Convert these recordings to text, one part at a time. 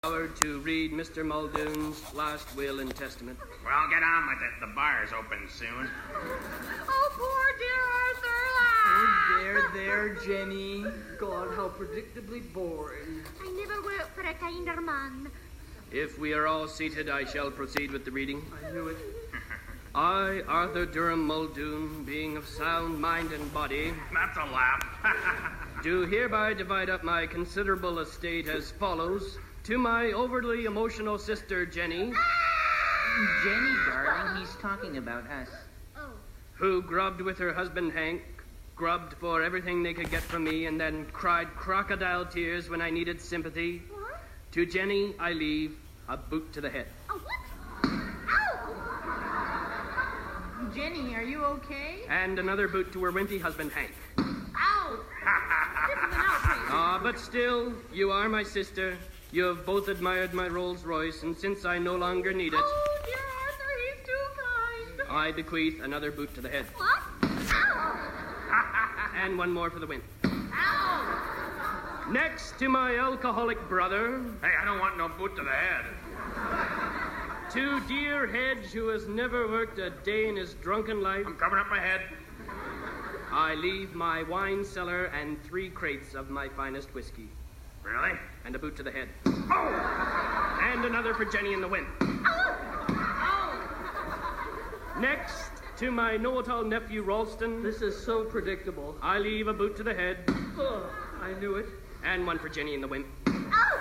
To read Mr. Muldoon's last will and testament. Well, get on with it. The bar's open soon. Oh, poor dear Arthur. Oh, there, Jenny. God, how predictably boring. I never worked for a kinder man. If we are all seated, I shall proceed with the reading. I knew it. I, Arthur Durham Muldoon, being of sound mind and body, That's a laugh. do hereby divide up my considerable estate as follows. To my overly emotional sister, Jenny, Jenny, darling, he's talking about us. Oh. who grubbed with her husband, Hank, grubbed for everything they could get from me, and then cried crocodile tears when I needed sympathy. What? To Jenny, I leave a boot to the head. Oh, what? Ow! Jenny, are you okay? And another boot to her wimpy husband, Hank. Ow! This is an outrage. Ah, but still, you are my sister. You have both admired my Rolls Royce, and since I no longer need it, Oh, dear Arthur, he's too kind. I bequeath another boot to the head. What? Ow! And one more for the win. Ow! Next to my alcoholic brother, Hey, I don't want no boot to the head. to dear Hedge, who has never worked a day in his drunken life, I'm covering up my head. I leave my wine cellar and 3 crates of my finest whiskey. Really? And a boot to the head. Oh! And another for Jenny in the wind. Next, to my know-it-all nephew, Ralston, This is so predictable. I leave a boot to the head. Oh, I knew it. And one for Jenny in the wind. Ow!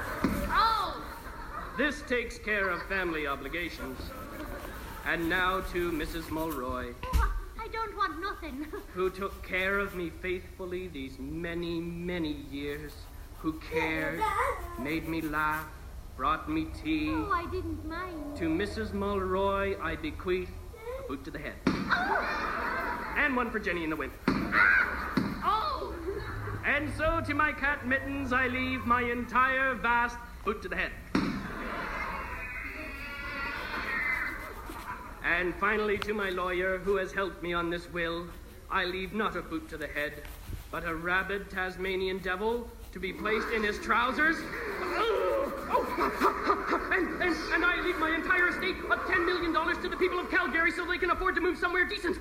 Oh! This takes care of family obligations. And now to Mrs. Mulroy, Oh, I don't want nothing. who took care of me faithfully these many, many years, who cared, made me laugh, brought me tea. Oh, I didn't mind. To Mrs. Mulroy, I bequeath a boot to the head. And one for Jenny in the wind. Oh! And so to my cat Mittens, I leave my entire vast boot to the head. And finally, to my lawyer, who has helped me on this will, I leave not a boot to the head, but a rabid Tasmanian devil to be placed in his trousers. And I leave my entire estate of $10 million to the people of Calgary so they can afford to move somewhere decent.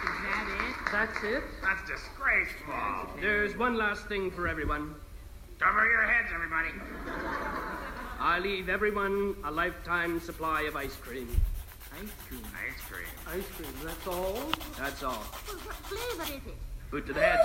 Is that it? That's it? That's disgraceful. There's one last thing for everyone. Cover your heads, everybody. I leave everyone a lifetime supply of ice cream. Ice cream. Ice cream. Ice cream, that's all? That's all. What flavor is it? Boot to the head.